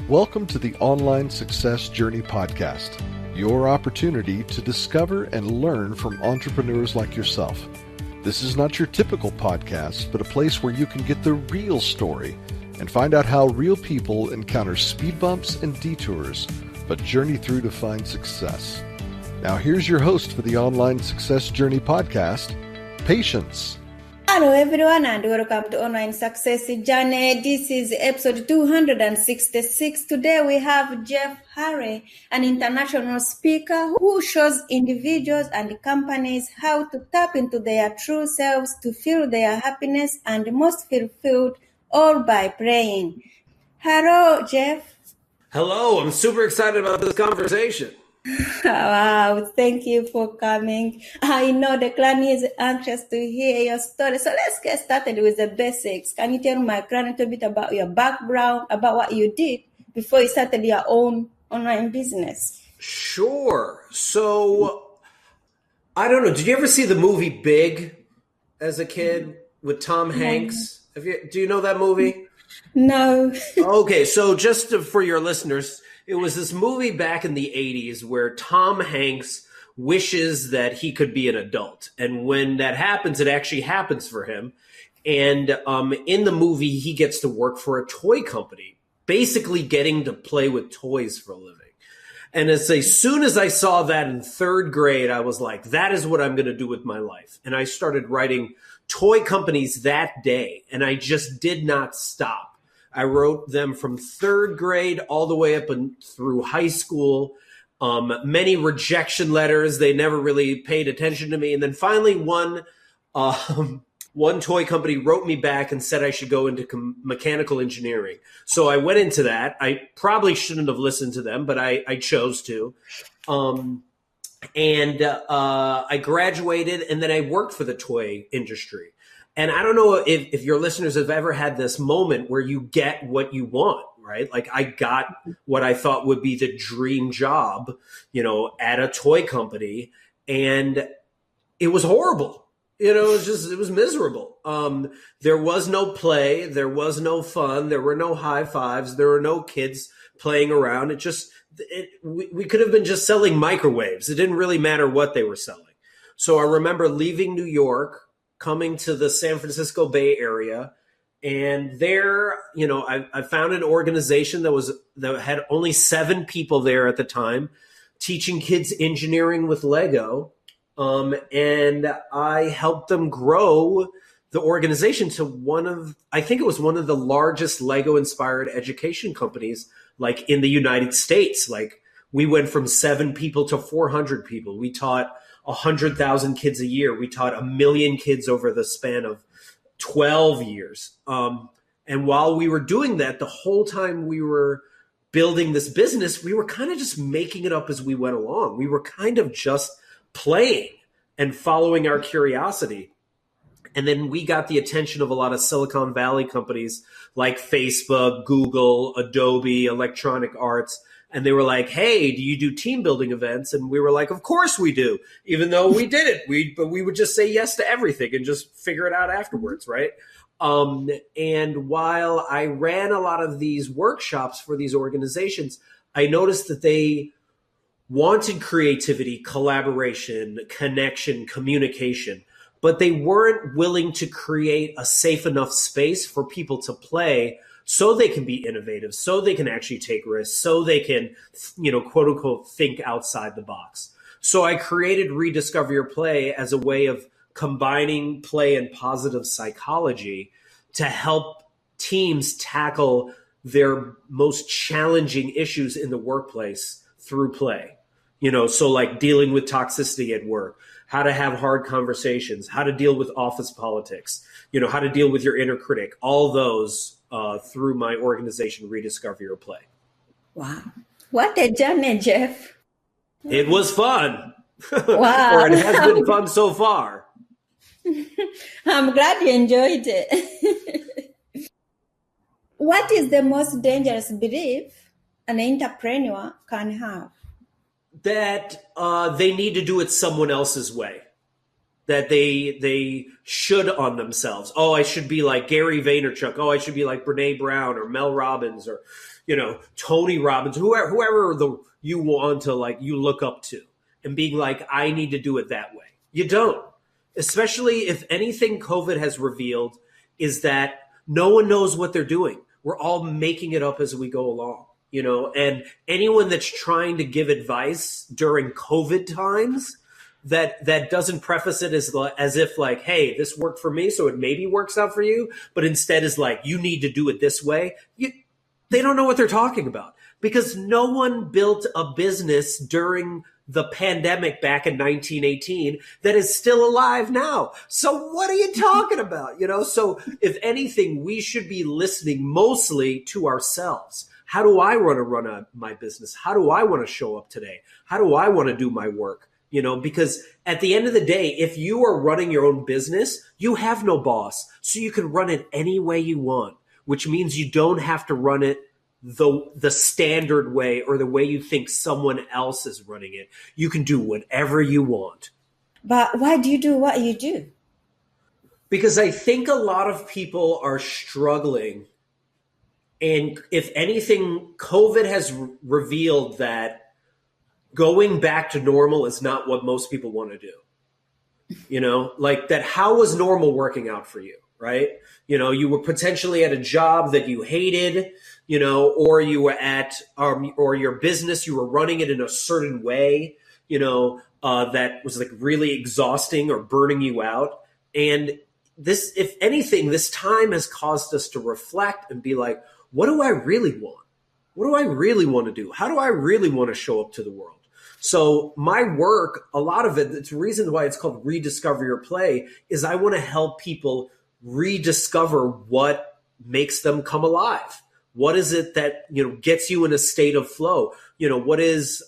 Welcome to the Online Success Journey Podcast, your opportunity to discover and learn from entrepreneurs like yourself. This is not your typical podcast, but a place where you can get the real story and find out how real people encounter speed bumps and detours, but journey through to find success. Now here's your host for the Online Success Journey Podcast, Patience. Hello everyone and welcome to Online Success Journey. This is episode 266. Today we have Jeff Harry, an international speaker who shows individuals and companies how to tap into their true selves to feel their happiness and most fulfilled, all by playing. Hello, Jeff. Hello, I'm super excited about this conversation. Wow, thank you for coming. I know the client is anxious to hear your story. So let's get started with the basics. Can you tell my client a little bit about your background, about what you did before you started your own online business? Sure. So, I don't know. Did you ever see the movie Big as a kid with Tom Hanks? Do you know that movie? No. Okay, so just for your listeners, it was this movie back in the 80s where Tom Hanks wishes that he could be an adult. And when that happens, it actually happens for him. And in the movie, he gets to work for a toy company, basically getting to play with toys for a living. And as soon as I saw that in third grade, I was like, that is what I'm going to do with my life. And I started writing toy companies that day, and I just did not stop. I wrote them from third grade all the way up and through high school. Many rejection letters. They never really paid attention to me. And then finally one toy company wrote me back and said I should go into mechanical engineering. So I went into that. I probably shouldn't have listened to them, but I chose to. I graduated, and then I worked for the toy industry. And I don't know if your listeners have ever had this moment where you get what you want, right? Like I got what I thought would be the dream job, at a toy company, and it was horrible. It was miserable. There was no play. There was no fun. There were no high fives. There were no kids playing around. We could have been just selling microwaves. It didn't really matter what they were selling. So I remember leaving New York, coming to the San Francisco Bay Area. And there, I found an organization that had only 7 people there at the time, teaching kids engineering with Lego. And I helped them grow the organization to I think it was one of the largest Lego inspired education companies, like in the United States. Like we went from 7 people to 400 people. We taught 100,000 kids a year. We taught 1 million kids over the span of 12 years. And while we were doing that, the whole time we were building this business, we were kind of just making it up as we went along. We were kind of just playing and following our curiosity. And then we got the attention of a lot of Silicon Valley companies like Facebook, Google, Adobe, Electronic Arts. And they were like, hey, do you do team building events? And we were like, of course we do, even though we didn't. But we would just say yes to everything and just figure it out afterwards, right? And while I ran a lot of these workshops for these organizations, I noticed that they wanted creativity, collaboration, connection, communication, but they weren't willing to create a safe enough space for people to play so they can be innovative, so they can actually take risks, so they can, quote unquote, think outside the box. So I created Rediscover Your Play as a way of combining play and positive psychology to help teams tackle their most challenging issues in the workplace through play. So like dealing with toxicity at work, how to have hard conversations, how to deal with office politics, how to deal with your inner critic, all those through my organization, Rediscover Your Play. Wow. What a journey, Jeff. It was fun. Wow. Or it has been fun so far. I'm glad you enjoyed it. What is the most dangerous belief an entrepreneur can have? That they need to do it someone else's way. that they should on themselves. Oh, I should be like Gary Vaynerchuk. Oh, I should be like Brene Brown or Mel Robbins or, Tony Robbins, whoever you want to like, you look up to, and being like, I need to do it that way. You don't. Especially if anything COVID has revealed is that no one knows what they're doing. We're all making it up as we go along, and anyone that's trying to give advice during COVID times that doesn't preface it as if like, hey, this worked for me, so it maybe works out for you, but instead is like, you need to do it this way. They don't know what they're talking about, because no one built a business during the pandemic back in 1918 that is still alive now. So what are you talking about? So if anything, we should be listening mostly to ourselves. How do I want to run my business? How do I want to show up today? How do I want to do my work? Because at the end of the day, if you are running your own business, you have no boss. So you can run it any way you want, which means you don't have to run it the standard way or the way you think someone else is running it. You can do whatever you want. But why do you do what you do? Because I think a lot of people are struggling. And if anything, COVID has revealed that going back to normal is not what most people want to do. Like that, how was normal working out for you, right? You were potentially at a job that you hated, or you were at, or your business, you were running it in a certain way, that was like really exhausting or burning you out. And this, if anything, this time has caused us to reflect and be like, what do I really want? What do I really want to do? How do I really want to show up to the world? So my work, a lot of it, it's the reason why it's called Rediscover Your Play, is I want to help people rediscover what makes them come alive. What is it that, gets you in a state of flow? What is,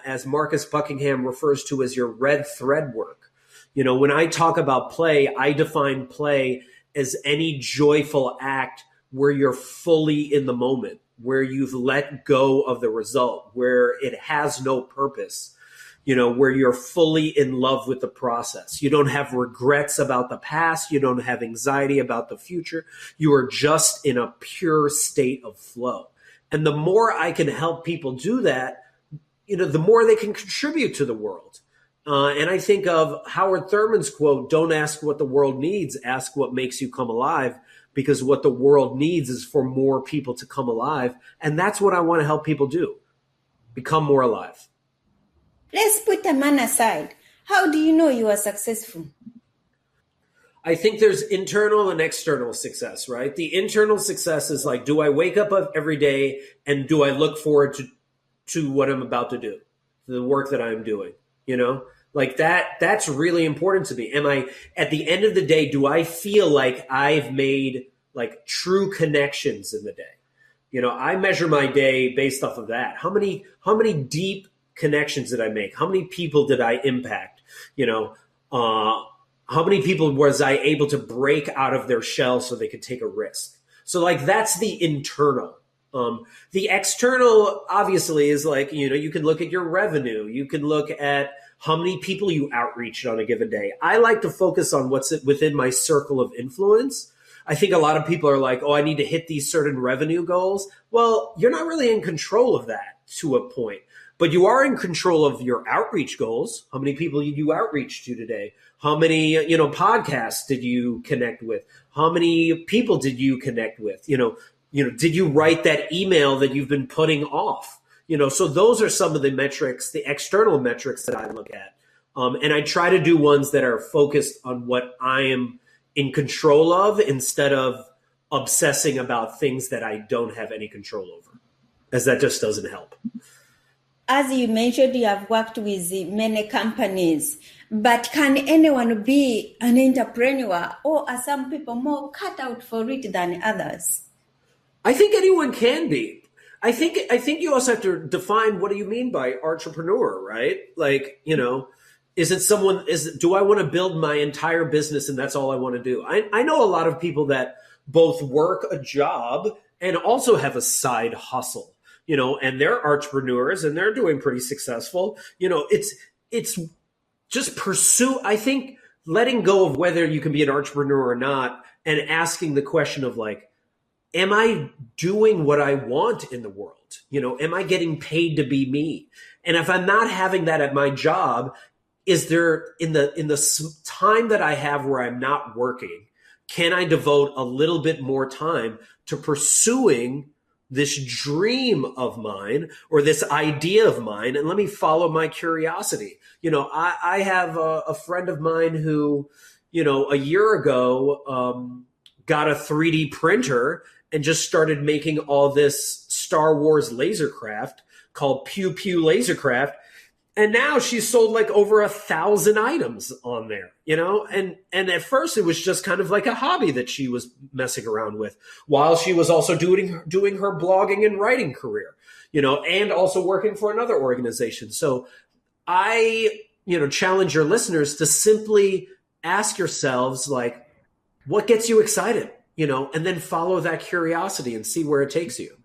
as Marcus Buckingham refers to as your red thread work? When I talk about play, I define play as any joyful act where you're fully in the moment, where you've let go of the result, where it has no purpose, where you're fully in love with the process. You don't have regrets about the past. You don't have anxiety about the future. You are just in a pure state of flow. And the more I can help people do that, the more they can contribute to the world. And I think of Howard Thurman's quote, don't ask what the world needs, ask what makes you come alive. Because what the world needs is for more people to come alive. And that's what I want to help people do. Become more alive. Let's put a man aside. How do you know you are successful? I think there's internal and external success, right? The internal success is like, do I wake up every day and do I look forward to what I'm about to do, the work that I'm doing, Like that's really important to me. Am I, at the end of the day, do I feel like I've made like true connections in the day? I measure my day based off of that. How many deep connections did I make? How many people did I impact? How many people was I able to break out of their shell so they could take a risk? So like, that's the internal. The external obviously is like, you can look at your revenue. You can look at how many people you outreach on a given day. I like to focus on what's within my circle of influence. I think a lot of people are like, oh, I need to hit these certain revenue goals. Well, you're not really in control of that to a point, but you are in control of your outreach goals. How many people did you outreach to today? How many, podcasts did you connect with? How many people did you connect with? Did you write that email that you've been putting off? So those are some of the metrics, the external metrics that I look at. And I try to do ones that are focused on what I am in control of instead of obsessing about things that I don't have any control over, as that just doesn't help. As you mentioned, you have worked with many companies, but can anyone be an entrepreneur, or are some people more cut out for it than others? I think anyone can be. I think you also have to define, what do you mean by entrepreneur, right? Like, do I want to build my entire business and that's all I want to do? I know a lot of people that both work a job and also have a side hustle, and they're entrepreneurs and they're doing pretty successful. It's just pursue. I think letting go of whether you can be an entrepreneur or not, and asking the question of like, am I doing what I want in the world? Am I getting paid to be me? And if I'm not having that at my job, is there in the time that I have where I'm not working, can I devote a little bit more time to pursuing this dream of mine or this idea of mine, and let me follow my curiosity? I have a friend of mine who, a year ago got a 3D printer and just started making all this Star Wars lasercraft called Pew Pew Lasercraft. And now she's sold like over 1,000 items on there, and at first it was just kind of like a hobby that she was messing around with while she was also doing her blogging and writing career, and also working for another organization. So I, challenge your listeners to simply ask yourselves, like, what gets you excited, and then follow that curiosity and see where it takes you.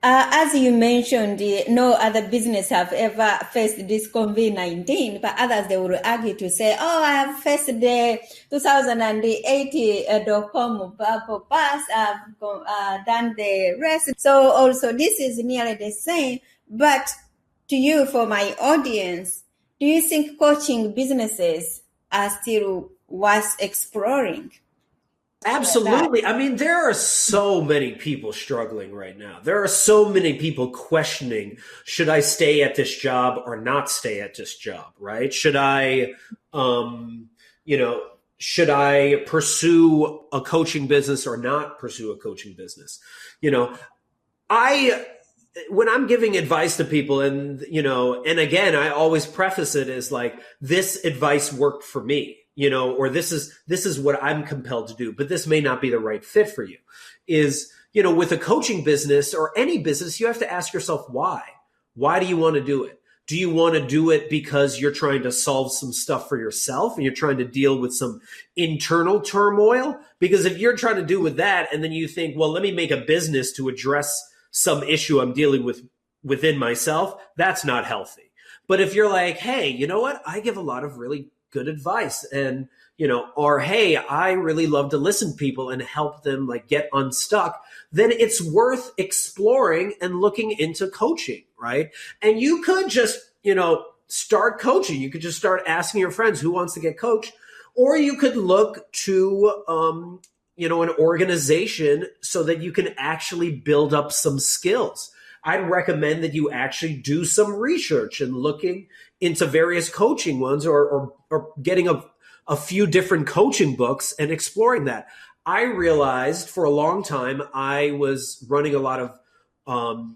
As you mentioned, no other business have ever faced this COVID-19, but others, they will argue to say, I have faced the 2008 dot-com bubble bust, I've done the rest. So also this is nearly the same. But to you, for my audience, do you think coaching businesses are still worth exploring? Absolutely. I mean, there are so many people struggling right now. There are so many people questioning, should I stay at this job or not stay at this job, right? Should I, should I pursue a coaching business or not pursue a coaching business? When I'm giving advice to people and again, I always preface it as like, this advice worked for me. Or this is what I'm compelled to do, but this may not be the right fit for you. Is, with a coaching business or any business, you have to ask yourself why. Why do you want to do it? Do you want to do it because you're trying to solve some stuff for yourself and you're trying to deal with some internal turmoil? Because if you're trying to do with that and then you think, well, let me make a business to address some issue I'm dealing with within myself, that's not healthy. But if you're like, hey, you know what? I give a lot of really good advice and, or, hey, I really love to listen to people and help them like get unstuck, then it's worth exploring and looking into coaching, right? And you could just, start coaching. You could just start asking your friends who wants to get coached, or you could look to, an organization so that you can actually build up some skills. I'd recommend that you actually do some research and looking into various coaching ones or getting a few different coaching books and exploring that. I realized for a long time I was running a lot of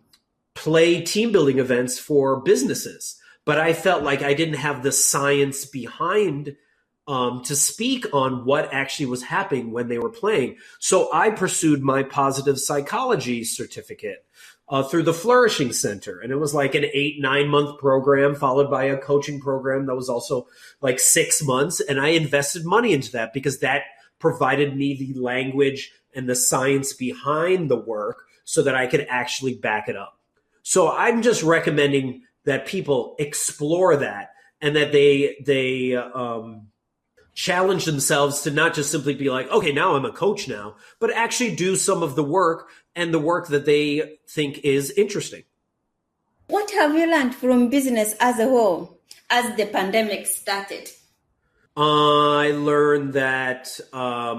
play team building events for businesses, but I felt like I didn't have the science behind to speak on what actually was happening when they were playing. So I pursued my positive psychology certificate through the Flourishing Center. And it was like an 8-9 month program followed by a coaching program that was also like 6 months. And I invested money into that because that provided me the language and the science behind the work so that I could actually back it up. So I'm just recommending that people explore that and that they challenge themselves to not just simply be like, okay, now I'm a coach now, but actually do some of the work and the work that they think is interesting. What have you learned from business as a whole as the pandemic started? I learned that a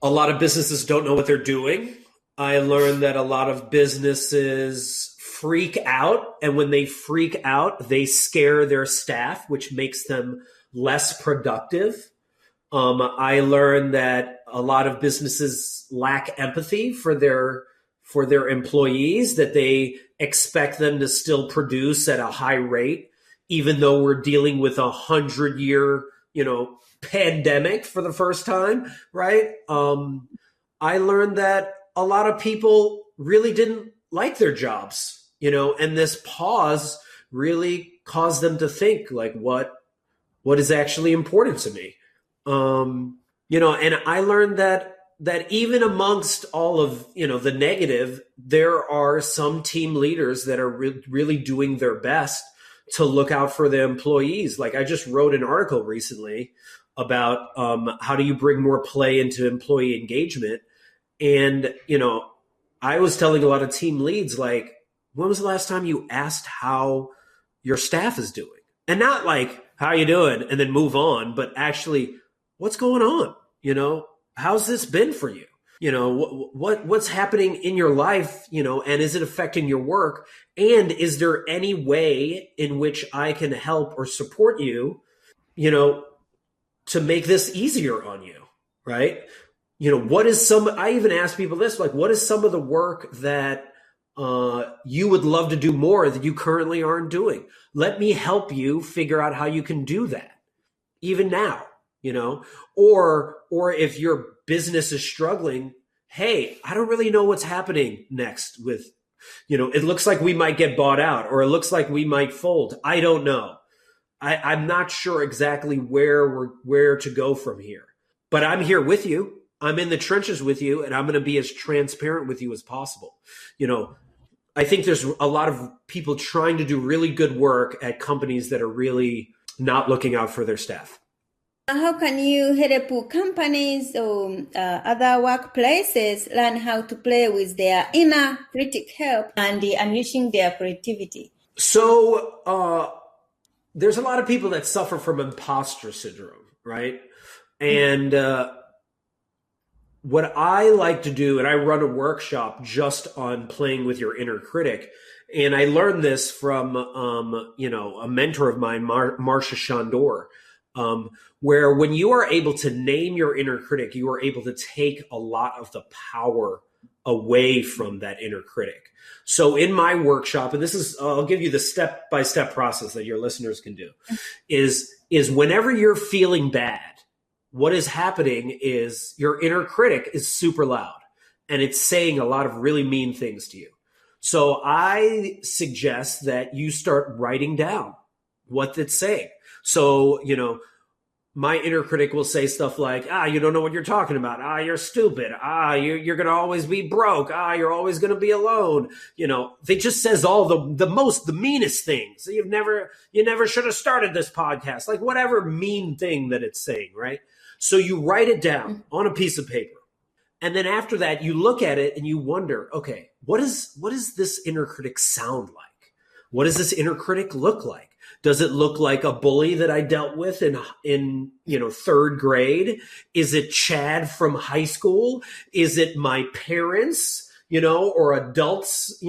lot of businesses don't know what they're doing. I learned that a lot of businesses freak out, and when they freak out, they scare their staff, which makes them less productive. I learned that a lot of businesses lack empathy for their employees, that they expect them to still produce at a high rate, even though we're dealing with 100-year, pandemic for the first time, right? I learned that a lot of people really didn't like their jobs, and this pause really caused them to think like, what is actually important to me? And I learned that even amongst all of, the negative, there are some team leaders that are really doing their best to look out for their employees. Like I just wrote an article recently about how do you bring more play into employee engagement. And, I was telling a lot of team leads, like, when was the last time you asked how your staff is doing? And not like, how you doing? And then move on, but actually, what's going on? How's this been for you? What's happening in your life, and is it affecting your work? And is there any way in which I can help or support you, to make this easier on you, right? I even ask people this, like, what is some of the work that you would love to do more that you currently aren't doing? Let me help you figure out how you can do that, even now, or if your business is struggling, hey, I don't really know what's happening next with, it looks like we might get bought out, or it looks like we might fold. I don't know. I'm not sure exactly where to go from here, but I'm here with you. I'm in the trenches with you, and I'm going to be as transparent with you as possible. I think there's a lot of people trying to do really good work at companies that are really not looking out for their staff. How can you help companies or other workplaces learn how to play with their inner critic help and unleashing their creativity? So there's a lot of people that suffer from imposter syndrome, right? And what I like to do, and I run a workshop just on playing with your inner critic. And I learned this from, a mentor of mine, Marcia Chandor, where when you are able to name your inner critic, you are able to take a lot of the power away from that inner critic. So in my workshop, and I'll give you the step-by-step process that your listeners can do, is whenever you're feeling bad, what is happening is your inner critic is super loud and it's saying a lot of really mean things to you. So I suggest that you start writing down what it's saying. So, my inner critic will say stuff like, you don't know what you're talking about. You're stupid. You're going to always be broke. You're always going to be alone. They just says all the meanest things. You never should have started this podcast. Like whatever mean thing that it's saying, right? So you write it down on a piece of paper. And then after that, you look at it and you wonder, okay, what does this inner critic sound like? What does this inner critic look like? Does it look like a bully that I dealt with in third grade? Is it Chad from high school? Is it my parents, or adults,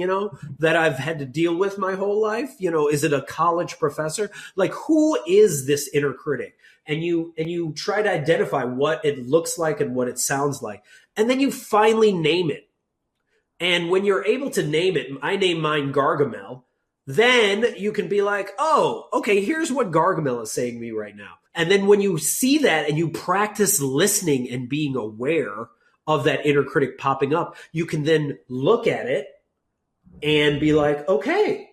that I've had to deal with my whole life? Is it a college professor? Like, who is this inner critic? And you try to identify what it looks like and what it sounds like. And then you finally name it. And when you're able to name it, I name mine Gargamel, then you can be like, oh, okay, here's what Gargamel is saying to me right now. And then when you see that and you practice listening and being aware of that inner critic popping up, you can then look at it and be like, okay,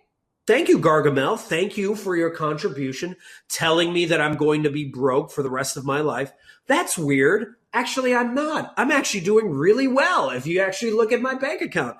thank you, Gargamel. Thank you for your contribution, telling me that I'm going to be broke for the rest of my life. That's weird. Actually, I'm not. I'm actually doing really well if you actually look at my bank account.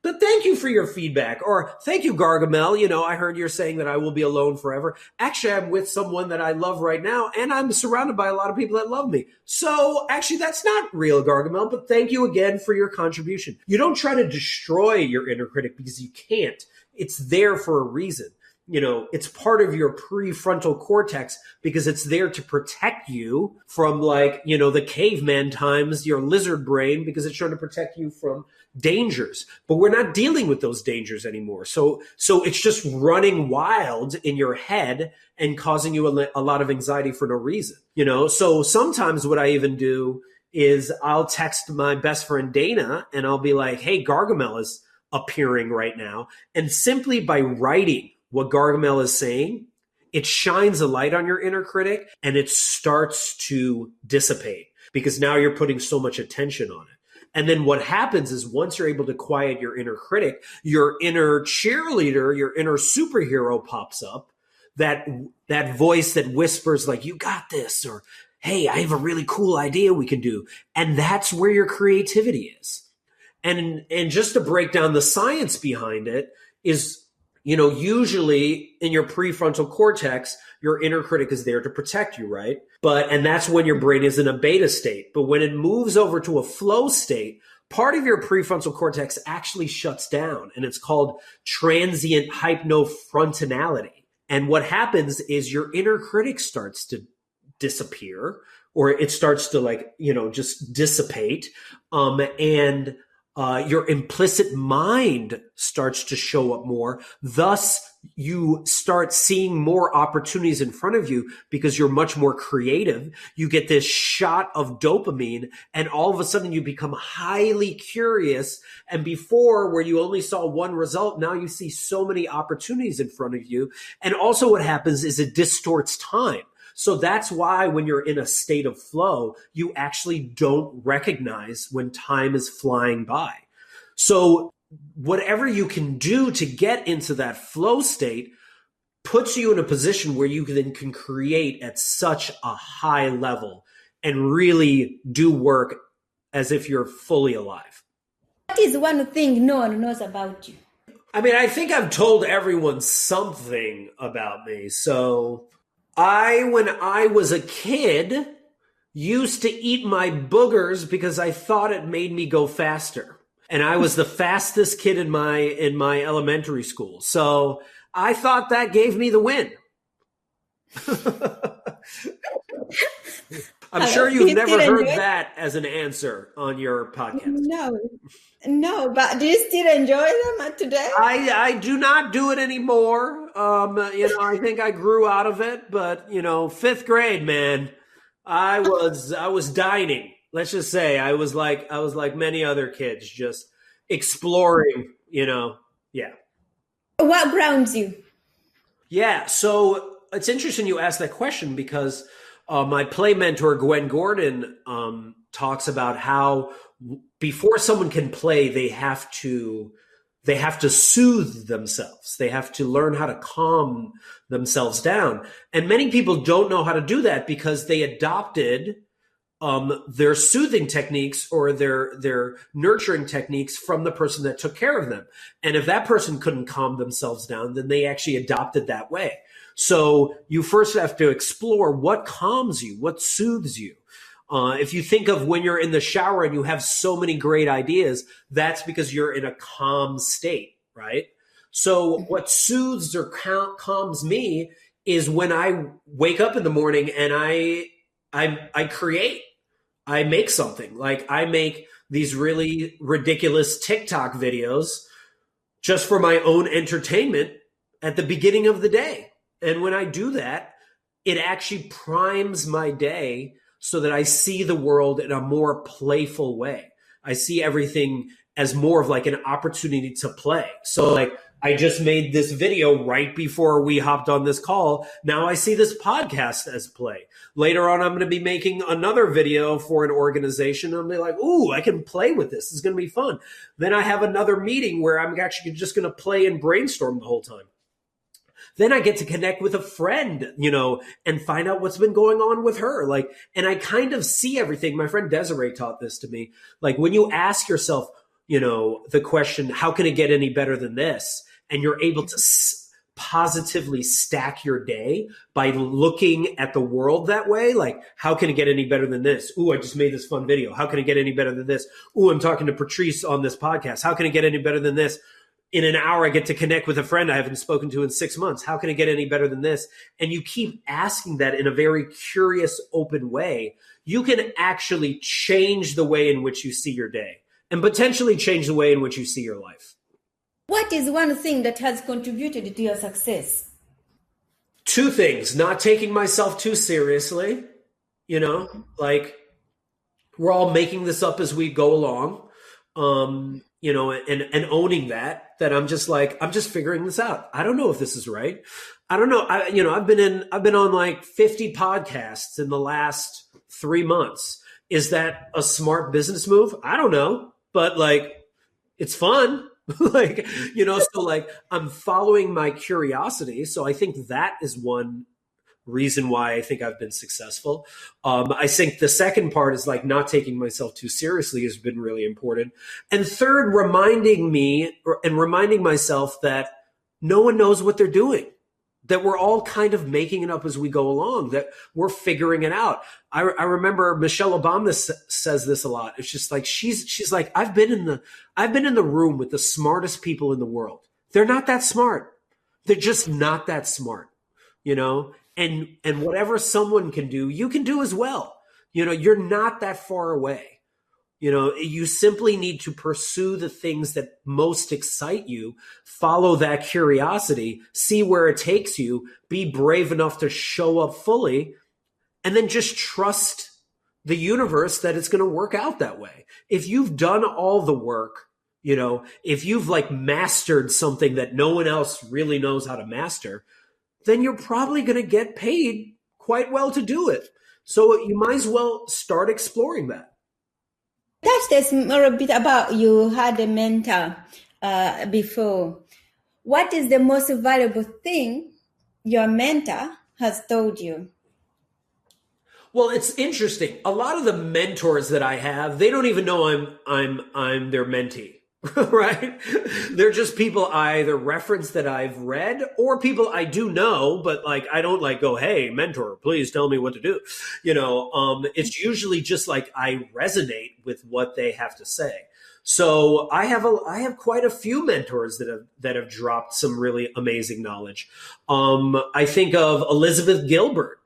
But thank you for your feedback. Or thank you, Gargamel. I heard you're saying that I will be alone forever. Actually, I'm with someone that I love right now, and I'm surrounded by a lot of people that love me. So actually, that's not real, Gargamel, but thank you again for your contribution. You don't try to destroy your inner critic because you can't. It's there for a reason. It's part of your prefrontal cortex because it's there to protect you from the caveman times, your lizard brain, because it's trying to protect you from dangers. But we're not dealing with those dangers anymore. So it's just running wild in your head and causing you a lot of anxiety for no reason. So sometimes what I even do is I'll text my best friend Dana and I'll be like, hey, Gargamel is appearing right now. And simply by writing what Gargamel is saying, it shines a light on your inner critic and it starts to dissipate because now you're putting so much attention on it. And then what happens is once you're able to quiet your inner critic, your inner cheerleader, your inner superhero pops up, that voice that whispers like, you got this, or, hey, I have a really cool idea we can do. And that's where your creativity is. And just to break down the science behind it is Usually in your prefrontal cortex, your inner critic is there to protect you, right? And that's when your brain is in a beta state. But when it moves over to a flow state, part of your prefrontal cortex actually shuts down, and it's called transient hypno-frontality. And what happens is your inner critic starts to disappear, or it starts to just dissipate. And your implicit mind starts to show up more. Thus, you start seeing more opportunities in front of you because you're much more creative. You get this shot of dopamine, and all of a sudden you become highly curious. And before, where you only saw one result, now you see so many opportunities in front of you. And also what happens is it distorts time. So that's why when you're in a state of flow, you actually don't recognize when time is flying by. So whatever you can do to get into that flow state puts you in a position where you then can create at such a high level and really do work as if you're fully alive. What is one thing no one knows about you? I think I've told everyone something about me. So when I was a kid, used to eat my boogers because I thought it made me go faster. And I was the fastest kid in my elementary school. So I thought that gave me the win. I'm sure you've never heard that as an answer on your podcast. No, but do you still enjoy them today? I do not do it anymore. I think I grew out of it, but fifth grade, man, I was dining. Let's just say I was like many other kids, just exploring, yeah. What grounds you? Yeah. So it's interesting you asked that question because my play mentor, Gwen Gordon, talks about how before someone can play, they have to soothe themselves. They have to learn how to calm themselves down. And many people don't know how to do that because they adopted their soothing techniques or their nurturing techniques from the person that took care of them. And if that person couldn't calm themselves down, then they actually adopted that way. So you first have to explore what calms you, what soothes you. If you think of when you're in the shower and you have so many great ideas, that's because you're in a calm state, right? So what soothes or calms me is when I wake up in the morning and I create. I make something. Like I make these really ridiculous TikTok videos just for my own entertainment at the beginning of the day. And when I do that, it actually primes my day so that I see the world in a more playful way. I see everything as more of like an opportunity to play. So like I just made this video right before we hopped on this call. Now I see this podcast as play. Later on, I'm going to be making another video for an organization. I'm like, ooh, I can play with this. It's going to be fun. Then I have another meeting where I'm actually just going to play and brainstorm the whole time. Then I get to connect with a friend, and find out what's been going on with her. And I kind of see everything. My friend Desiree taught this to me. Like when you ask yourself, the question, how can it get any better than this? And you're able to positively stack your day by looking at the world that way. Like, how can it get any better than this? Ooh, I just made this fun video. How can it get any better than this? Ooh, I'm talking to Patrice on this podcast. How can it get any better than this? In an hour, I get to connect with a friend I haven't spoken to in 6 months. How can it get any better than this? And you keep asking that in a very curious, open way. You can actually change the way in which you see your day and potentially change the way in which you see your life. What is one thing that has contributed to your success? Two things. Not taking myself too seriously. Like we're all making this up as we go along. And owning that I'm just figuring this out. I don't know if this is right. I don't know. I've been on like 50 podcasts in the last 3 months. Is that a smart business move? I don't know, but it's fun. So I'm following my curiosity. So I think that is one reason why I think I've been successful. I think the second part is not taking myself too seriously has been really important. And third, reminding myself that no one knows what they're doing, that we're all kind of making it up as we go along, that we're figuring it out. I remember Michelle Obama says this a lot. It's just like, she's like, I've been in the room with the smartest people in the world. They're not that smart. They're just not that smart, you know, and whatever someone can do, you can do as well. You know, you're not that far away. You know, you simply need to pursue the things that most excite you, follow that curiosity, see where it takes you, be brave enough to show up fully, and then just trust the universe that it's going to work out that way. If you've done all the work, you know, if you've like mastered something that no one else really knows how to master, then you're probably going to get paid quite well to do it. So you might as well start exploring that. Touch this more a bit about you had a mentor before. What is the most valuable thing your mentor has told you? Well, it's interesting. A lot of the mentors that I have, they don't even know I'm their mentee, right? They're just people I either reference that I've read or people I do know, but like I don't like go, hey, mentor, please tell me what to do. You know, it's usually just like I resonate with what they have to say. So I have quite a few mentors that have dropped some really amazing knowledge. I think of Elizabeth Gilbert,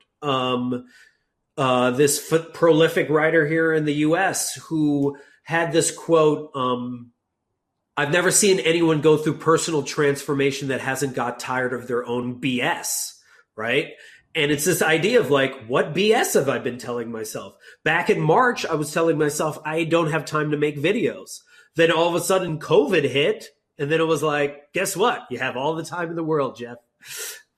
this prolific writer here in the US who had this quote, I've never seen anyone go through personal transformation that hasn't got tired of their own BS, right? And it's this idea of like, what BS have I been telling myself? Back in March, I was telling myself, I don't have time to make videos. Then all of a sudden COVID hit. And then it was like, guess what? You have all the time in the world, Jeff.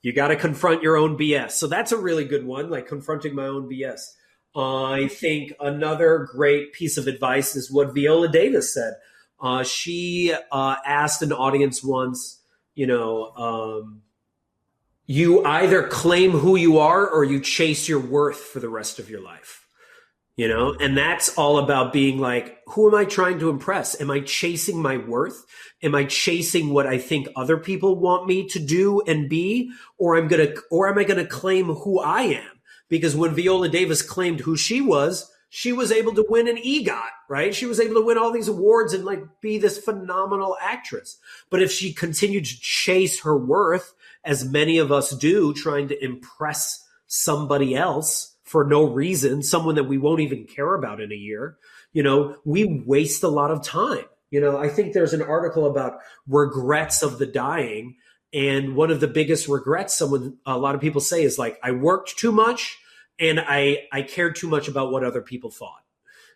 You got to confront your own BS. So that's a really good one, like confronting my own BS. I think another great piece of advice is what Viola Davis said. She asked an audience once, you know, you either claim who you are or you chase your worth for the rest of your life, you know, and that's all about being like, who am I trying to impress? Am I chasing my worth? Am I chasing what I think other people want me to do and be, or am I going to claim who I am? Because when Viola Davis claimed who she was able to win an EGOT, right? She was able to win all these awards and like be this phenomenal actress. But if she continued to chase her worth, as many of us do, trying to impress somebody else for no reason, someone that we won't even care about in a year, you know, we waste a lot of time. You know, I think there's an article about regrets of the dying. And one of the biggest regrets a lot of people say is like, I worked too much and I cared too much about what other people thought,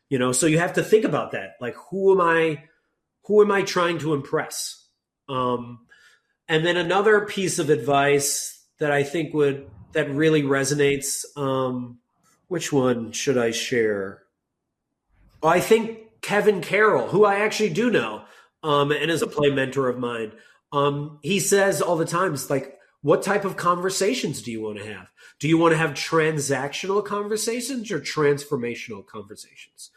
you know? So you have to think about that. Like, who am I trying to impress? And then another piece of advice that I think that really resonates. Which one should I share? Well, I think Kevin Carroll, who I actually do know, and is a play mentor of mine. He says all the time, it's like, what type of conversations do you want to have? Do you want to have transactional conversations or transformational conversations?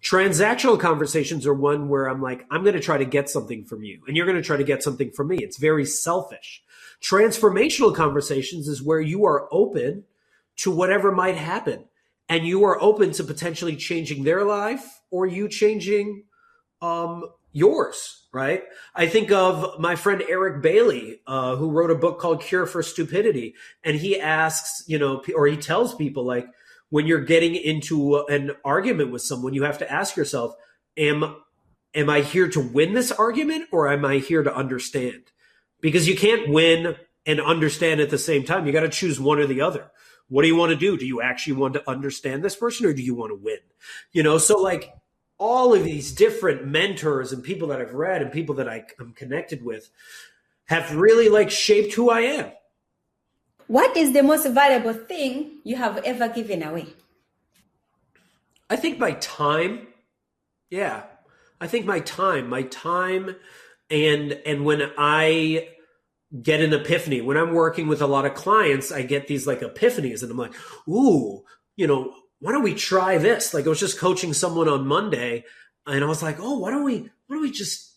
Transactional conversations are one where I'm like, I'm going to try to get something from you and you're going to try to get something from me. It's very selfish. Transformational conversations is where you are open to whatever might happen and you are open to potentially changing their life or you changing yours, right? I think of my friend Eric Bailey, who wrote a book called Cure for Stupidity. And he asks, you know, or he tells people like, when you're getting into an argument with someone, you have to ask yourself, am I here to win this argument or am I here to understand? Because you can't win and understand at the same time. You got to choose one or the other. What do you want to do? Do you actually want to understand this person or do you want to win? You know, so like, all of these different mentors and people that I've read and people that I'm connected with have really like shaped who I am. What is the most valuable thing you have ever given away? I think my time. Yeah. I think my time and when I get an epiphany, when I'm working with a lot of clients, I get these like epiphanies and I'm like, ooh, you know, why don't we try this? Like I was just coaching someone on Monday and I was like, oh, why don't we just,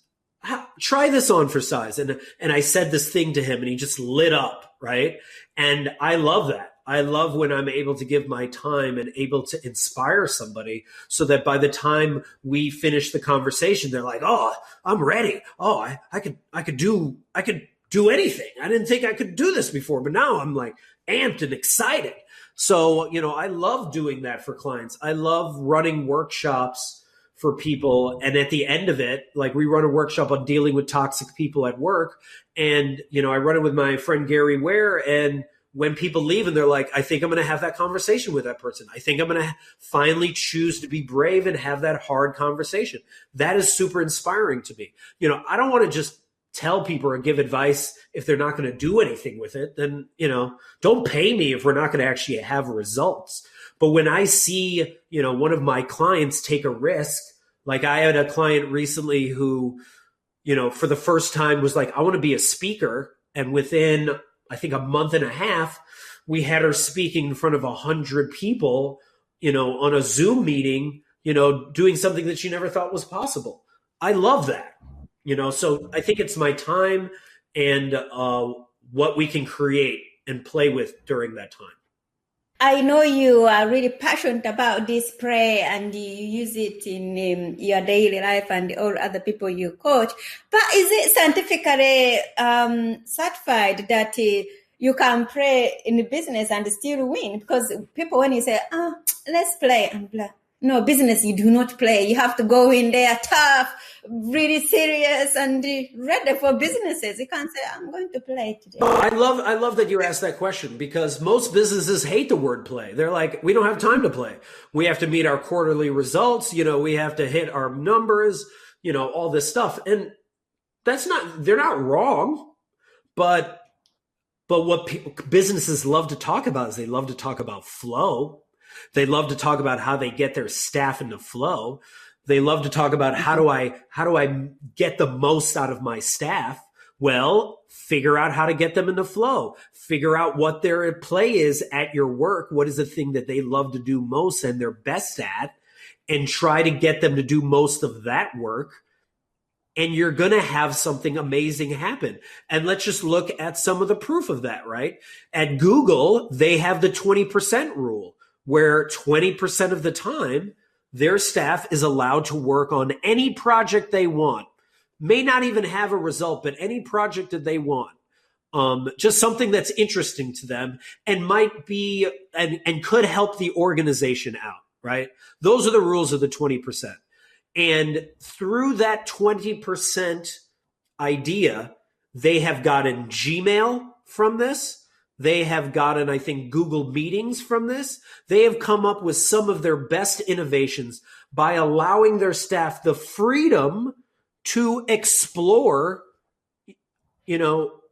try this on for size. And I said this thing to him and he just lit up, right? And I love that. I love when I'm able to give my time and able to inspire somebody so that by the time we finish the conversation, they're like, oh, I'm ready. Oh, I could do anything. I didn't think I could do this before, but now I'm like amped and excited. So, I love doing that for clients. I love running workshops for people. And at the end of it, like we run a workshop on dealing with toxic people at work. And, I run it with my friend Gary Ware. And when people leave and they're like, I think I'm going to have that conversation with that person. I think I'm going to finally choose to be brave and have that hard conversation. That is super inspiring to me. I don't want to just tell people or give advice if they're not going to do anything with it. Then, don't pay me if we're not going to actually have results. But when I see, one of my clients take a risk, like I had a client recently who, for the first time was like, I want to be a speaker. And within, I think, a month and a half, we had her speaking in front of 100 people, on a Zoom meeting, doing something that she never thought was possible. I love that, so I think it's my time and what we can create and play with during that time. I know you are really passionate about this prayer and you use it in your daily life and all other people you coach. But is it scientifically certified that you can pray in business and still win? Because people, when you say, let's play, and blah. No, business, you do not play. You have to go in there tough, really serious, and ready for businesses. You can't say, I'm going to play today. I love that you asked that question because most businesses hate the word play. They're like, we don't have time to play. We have to meet our quarterly results. We have to hit our numbers, all this stuff. And they're not wrong, but what businesses love to talk about is they love to talk about flow. They love to talk about how they get their staff into flow. They love to talk about how do I get the most out of my staff? Well, figure out how to get them into flow. Figure out what their play is at your work. What is the thing that they love to do most and they're best at? And try to get them to do most of that work. And you're going to have something amazing happen. And let's just look at some of the proof of that, right? At Google, they have the 20% rule, where 20% of the time, their staff is allowed to work on any project they want. May not even have a result, but any project that they want. Just something that's interesting to them and might be and could help the organization out, right? Those are the rules of the 20%. And through that 20% idea, they have gotten Gmail from this. They have gotten, I think, Google Meetings from this. They have come up with some of their best innovations by allowing their staff the freedom to explore,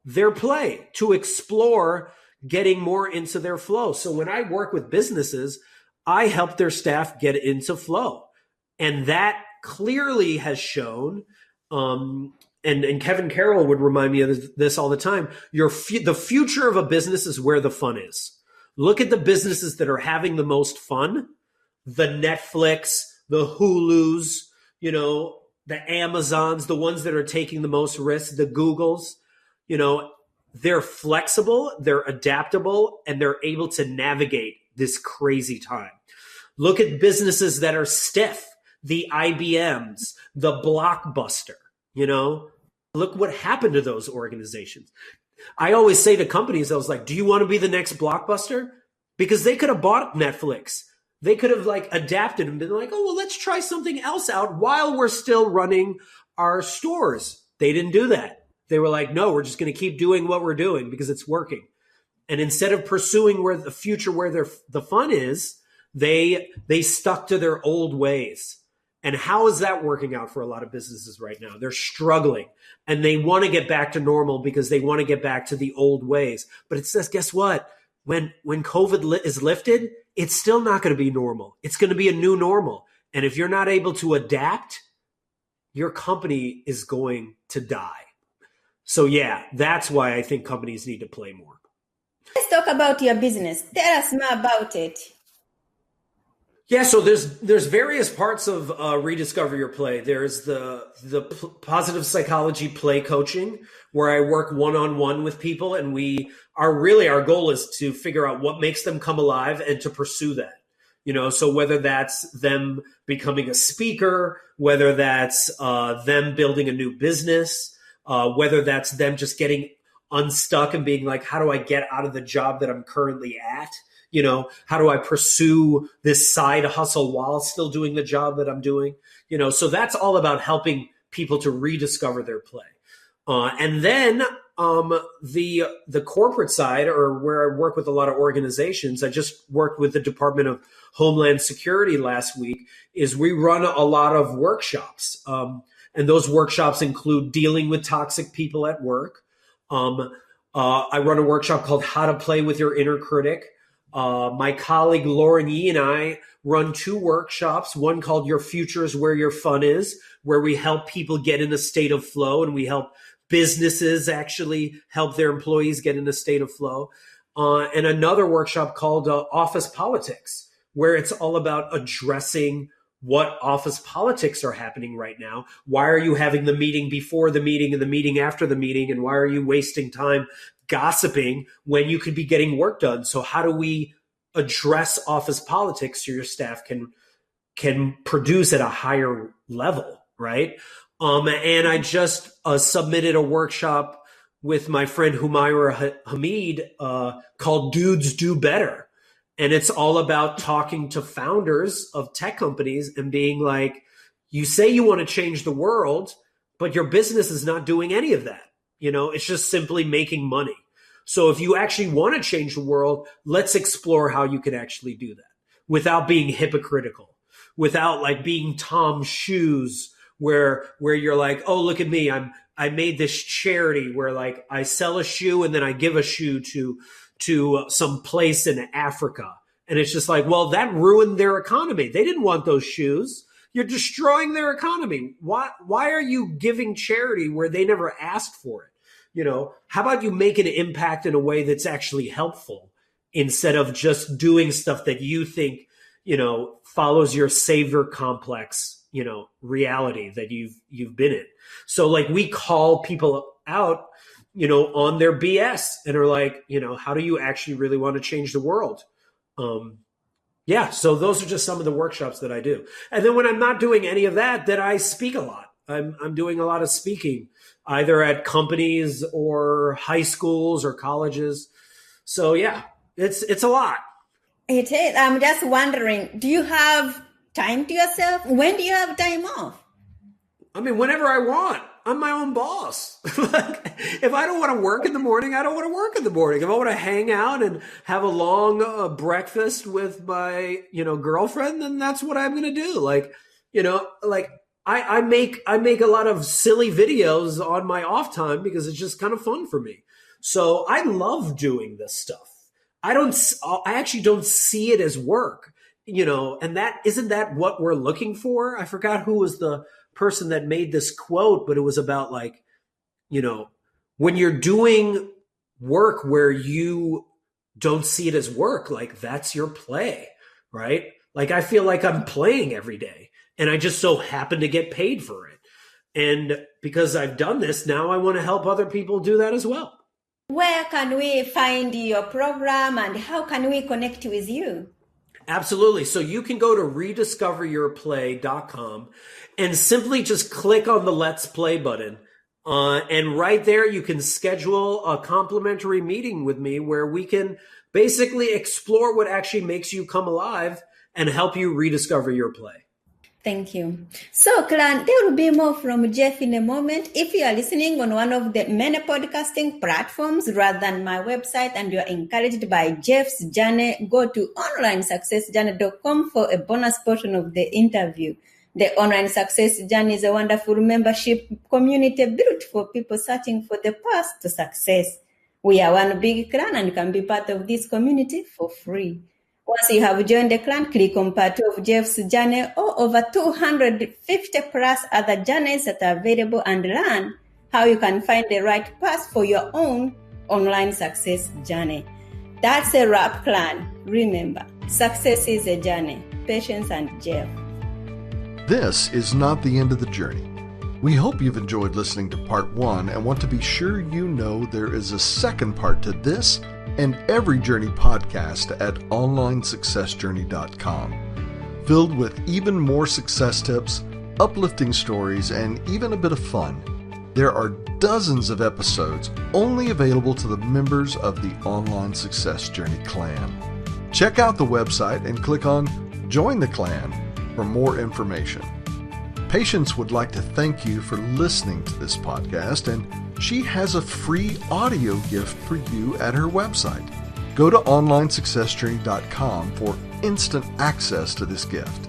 their play, to explore getting more into their flow. So when I work with businesses, I help their staff get into flow. And that clearly has shown, and Kevin Carroll would remind me of this all the time. The future of a business is where the fun is. Look at the businesses that are having the most fun, the Netflix, the Hulus, the Amazons, the ones that are taking the most risks, the Googles, they're flexible, they're adaptable, and they're able to navigate this crazy time. Look at businesses that are stiff, the IBMs, the Blockbuster, Look what happened to those organizations. I always say to companies, I was like, do you want to be the next Blockbuster? Because they could have bought Netflix. They could have adapted and been like, oh, well, let's try something else out while we're still running our stores. They didn't do that. They were like, no, we're just going to keep doing what we're doing because it's working. And instead of pursuing where the future, where the fun is, they stuck to their old ways. And how is that working out for a lot of businesses right now? They're struggling and they want to get back to normal because they want to get back to the old ways. But it says, guess what? When COVID is lifted, it's still not going to be normal. It's going to be a new normal. And if you're not able to adapt, your company is going to die. So yeah, that's why I think companies need to play more. Let's talk about your business. Tell us more about it. Yeah, so there's various parts of Rediscover Your Play. There's the positive psychology play coaching, where I work one-on-one with people, and our goal is to figure out what makes them come alive and to pursue that. So whether that's them becoming a speaker, whether that's them building a new business, whether that's them just getting unstuck and being like, how do I get out of the job that I'm currently at? How do I pursue this side hustle while still doing the job that I'm doing? So that's all about helping people to rediscover their play. And then the corporate side, or where I work with a lot of organizations, I just worked with the Department of Homeland Security last week, is we run a lot of workshops. And those workshops include dealing with toxic people at work. I run a workshop called How to Play with Your Inner Critic. My colleague Lauren Yee and I run 2 workshops, one called Your Future is Where Your Fun Is, where we help people get in a state of flow, and we help businesses actually help their employees get in a state of flow. And another workshop called Office Politics, where it's all about addressing what office politics are happening right now. Why are you having the meeting before the meeting and the meeting after the meeting? And why are you wasting time gossiping when you could be getting work done? So how do we address office politics so your staff can produce at a higher level, right? And I just submitted a workshop with my friend Humaira Hamid called Dudes Do Better. And it's all about talking to founders of tech companies and being like, you say you want to change the world, but your business is not doing any of that. It's just simply making money. So if you actually want to change the world, let's explore how you can actually do that without being hypocritical, without like being Tom's Shoes, where you're like, oh, look at me. I made this charity where like I sell a shoe and then I give a shoe to some place in Africa. And it's just like, well, that ruined their economy. They didn't want those shoes. You're destroying their economy. Why are you giving charity where they never asked for it? How about you make an impact in a way that's actually helpful instead of just doing stuff that you think, follows your savior complex, reality that you've been in. So like we call people out, on their BS and are like, how do you actually really want to change the world? So those are just some of the workshops that I do. And then when I'm not doing any of that, then I speak a lot. I'm doing a lot of speaking, either at companies or high schools or colleges. So yeah, it's a lot. It is. I'm just wondering, do you have time to yourself? When do you have time off? I mean, whenever I want. I'm my own boss. Like, if I don't want to work in the morning, I don't want to work in the morning. If I want to hang out and have a long breakfast with my, girlfriend, then that's what I'm going to do. Like, I make a lot of silly videos on my off time because it's just kind of fun for me. So I love doing this stuff. I actually don't see it as work, and isn't that what we're looking for? I forgot who was the person that made this quote, but it was about like, when you're doing work where you don't see it as work, like that's your play, right? Like I feel like I'm playing every day and I just so happen to get paid for it. And because I've done this, now I want to help other people do that as well. Where can we find your program and how can we connect with you? Absolutely. So you can go to rediscoveryourplay.com and simply just click on the Let's Play button. And right there, you can schedule a complimentary meeting with me where we can basically explore what actually makes you come alive and help you rediscover your play. Thank you. So, Clan, there will be more from Jeff in a moment. If you are listening on one of the many podcasting platforms rather than my website and you are encouraged by Jeff's journey, go to onlinesuccessjourney.com for a bonus portion of the interview. The Online Success Journey is a wonderful membership community built for people searching for the path to success. We are one big clan and can be part of this community for free. Once you have joined the clan, click on part 2 of Jeff's journey or over 250 plus other journeys that are available and learn how you can find the right path for your own online success journey. That's a wrap, clan. Remember, success is a journey. Patience and Jeff. This is not the end of the journey. We hope you've enjoyed listening to part 1 and want to be sure you know there is a second part to this and every journey podcast at onlinesuccessjourney.com, filled with even more success tips, uplifting stories, and even a bit of fun. There are dozens of episodes only available to the members of the Online Success Journey clan. Check out the website and click on Join the Clan for more information. Patience would like to thank you for listening to this podcast, and she has a free audio gift for you at her website. Go to onlinesuccessjourney.com for instant access to this gift.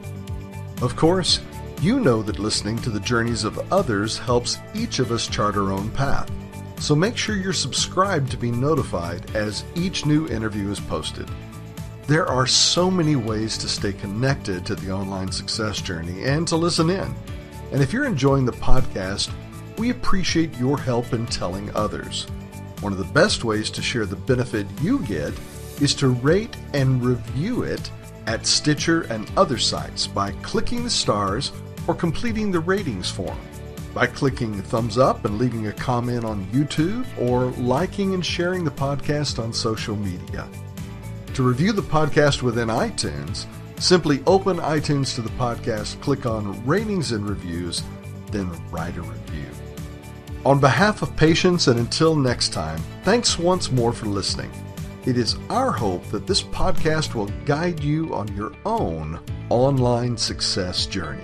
Of course, you know that listening to the journeys of others helps each of us chart our own path. So make sure you're subscribed to be notified as each new interview is posted. There are so many ways to stay connected to the Online Success Journey and to listen in. And if you're enjoying the podcast, we appreciate your help in telling others. One of the best ways to share the benefit you get is to rate and review it at Stitcher and other sites by clicking the stars or completing the ratings form, by clicking thumbs up and leaving a comment on YouTube, or liking and sharing the podcast on social media. To review the podcast within iTunes, simply open iTunes to the podcast, click on Ratings and Reviews, then write a review. On behalf of Patience, and until next time, thanks once more for listening. It is our hope that this podcast will guide you on your own online success journey.